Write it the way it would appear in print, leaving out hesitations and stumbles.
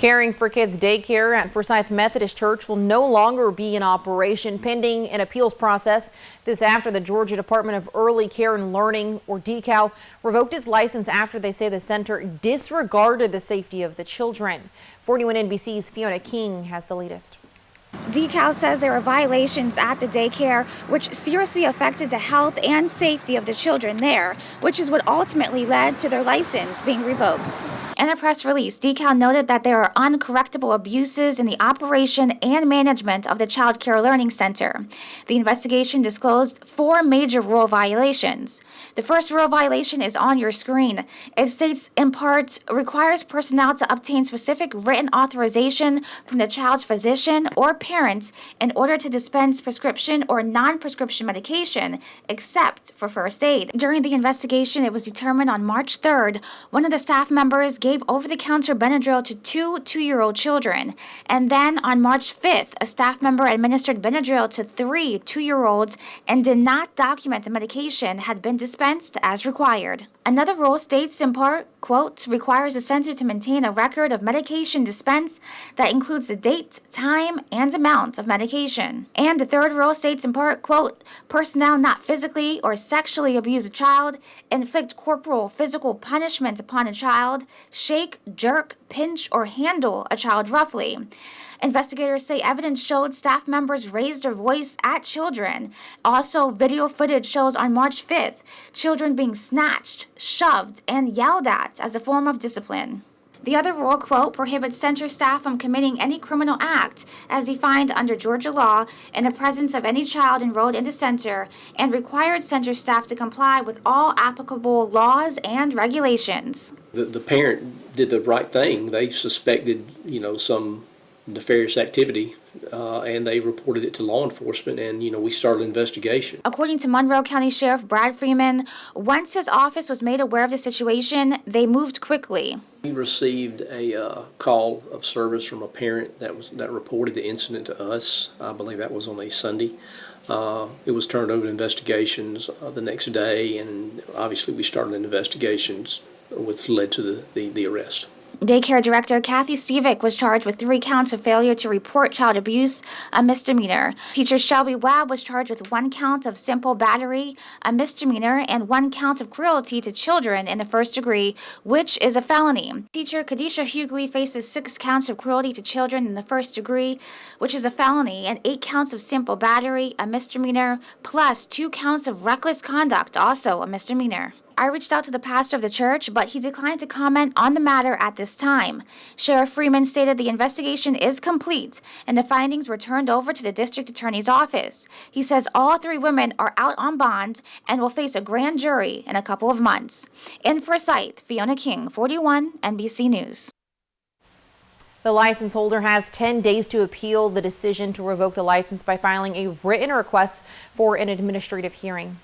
Caring for Kids Daycare at Forsyth Methodist Church will no longer be in operation pending an appeals process. This after the Georgia Department of Early Care and Learning, or DCAL, revoked its license after they say the center disregarded the safety of the children. 41 NBC's Fiona King has the latest. DCAL says there were violations at the daycare which seriously affected the health and safety of the children there, which is what ultimately led to their license being revoked. In a press release, DCAL noted that there are uncorrectable abuses in the operation and management of the Child Care Learning Center. The investigation disclosed 4 major rule violations. The first rule violation is on your screen. It states, in part, requires personnel to obtain specific written authorization from the child's physician or parents in order to dispense prescription or non-prescription medication, except for first aid. During the investigation, it was determined on March 3rd, one of the staff members gave over-the-counter Benadryl to 2 2-year-old children. And then on March 5th, a staff member administered Benadryl to 3 2-year-olds and did not document the medication had been dispensed as required. Another rule states, in part, quote, requires the center to maintain a record of medication dispensed that includes the date, time, and amount of medication. And the third rule states, in part, quote, personnel not physically or sexually abuse a child, inflict corporal physical punishment upon a child, shake, jerk, pinch, or handle a child roughly. Investigators say evidence showed staff members raised their voice at children. Also, video footage shows on March 5th, children being snatched, shoved, and yelled at as a form of discipline. The other rule, quote, prohibits center staff from committing any criminal act as defined under Georgia law in the presence of any child enrolled in the center, and required center staff to comply with all applicable laws and regulations. The parent did the right thing. They suspected, some nefarious activity, and they reported it to law enforcement, and we started an investigation. According to Monroe County Sheriff Brad Freeman, once his office was made aware of the situation, they moved quickly. We received a call of service from a parent that reported the incident to us. I believe that was on a Sunday. It was turned over to investigations the next day, and obviously we started investigations, which led to the arrest. Daycare Director Kathy Stevick was charged with 3 counts of failure to report child abuse, a misdemeanor. Teacher Shelby Webb was charged with 1 count of simple battery, a misdemeanor, and 1 count of cruelty to children in the first degree, which is a felony. Teacher Kadisha Hughley faces 6 counts of cruelty to children in the first degree, which is a felony, and 8 counts of simple battery, a misdemeanor, plus 2 counts of reckless conduct, also a misdemeanor. I reached out to the pastor of the church, but he declined to comment on the matter at this time. Sheriff Freeman stated the investigation is complete and the findings were turned over to the district attorney's office. He says all 3 women are out on bond and will face a grand jury in a couple of months. In Forsyth, Fiona King, 41 NBC News. The license holder has 10 days to appeal the decision to revoke the license by filing a written request for an administrative hearing.